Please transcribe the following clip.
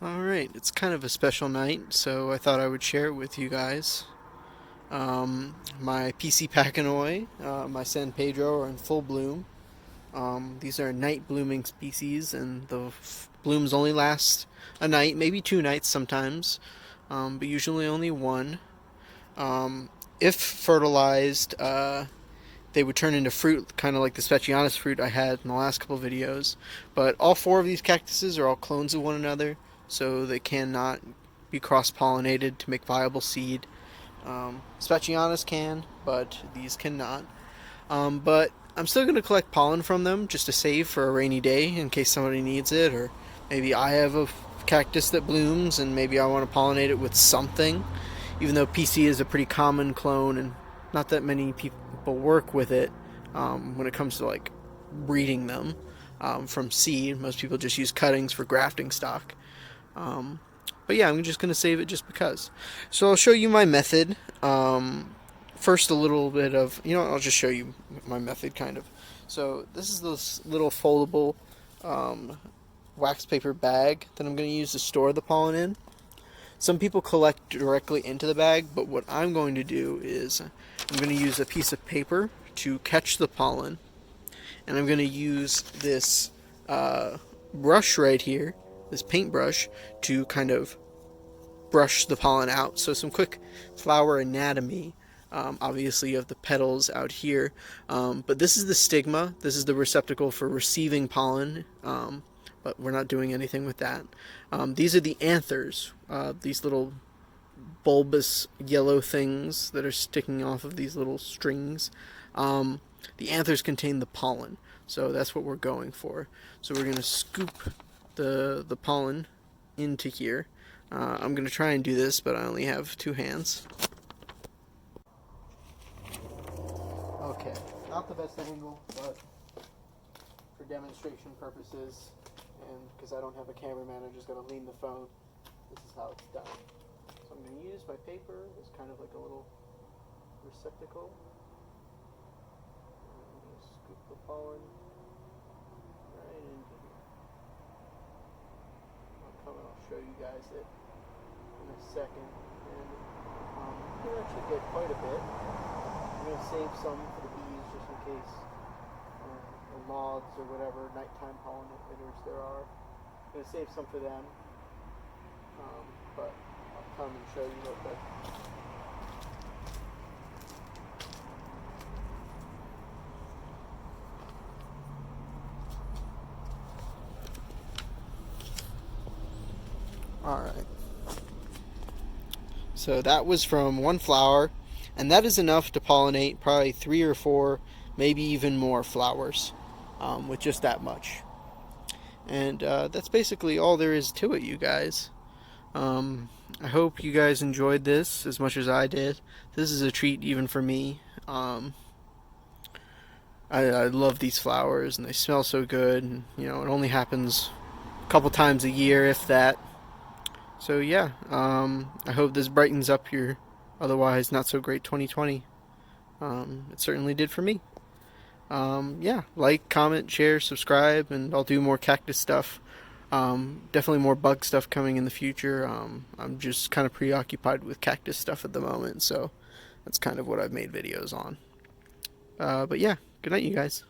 Alright, it's kind of a special night, so I thought I would share it with you guys. My PC pachanoi, my San Pedro are in full bloom. These are night blooming species, and the blooms only last a night, maybe 2 nights sometimes, but usually only one. If fertilized, they would turn into fruit, kind of like the Specianis fruit I had in the last couple of videos. But all four of these cactuses are all clones of one another, so they cannot be cross-pollinated to make viable seed. Specianis can, but these cannot. But I'm still going to collect pollen from them just to save for a rainy day in case somebody needs it, or maybe I have a cactus that blooms and maybe I want to pollinate it with something. Even though PC is a pretty common clone and not that many people work with it when it comes to like breeding them from seed. Most people just use cuttings for grafting stock. Um, but yeah, I'm just going to save it just because. So I'll show you my method. First, a little bit of, I'll just show you my method kind of. So this is this little foldable um, wax paper bag that I'm going to use to store the pollen in. Some people collect directly into the bag, but what I'm going to do is I'm going to use a piece of paper to catch the pollen, and I'm going to use this brush right here, this paintbrush, to kind of brush the pollen out. So some quick flower anatomy. Obviously, you have the petals out here, but this is the stigma. This is the receptacle for receiving pollen, but we're not doing anything with that. These are the anthers, these little bulbous yellow things that are sticking off of these little strings. The anthers contain the pollen, so that's what we're going for. So we're going to scoop the pollen into here. I'm going to try and do this, but I only have 2 hands. Okay, not the best angle, but for demonstration purposes, and because I don't have a cameraman, I'm just going to lean the phone. This is how it's done. So I'm going to use my paper as kind of like a little receptacle. I'm going to scoop the pollen right into here. I'll come and I'll show you guys it in a second. And you can actually get quite a bit. I'm going to save some for the bees just in case, or moths or whatever nighttime pollinators there are. I'm going to save some for them, but I'll come and show you real quick. Alright. So that was from one flower, and that is enough to pollinate probably 3 or 4, maybe even more flowers with just that much. And that's basically all there is to it, you guys. I hope you guys enjoyed this as much as I did. This is a treat even for me. I love these flowers, and they smell so good. And, it only happens a couple times a year, if that. So yeah, I hope this brightens up your otherwise not so great 2020. It certainly did for me. Yeah, like, comment, share, subscribe, and I'll do more cactus stuff. Definitely more bug stuff coming in the future. I'm just kind of preoccupied with cactus stuff at the moment, so that's kind of what I've made videos on. But yeah, good night, you guys.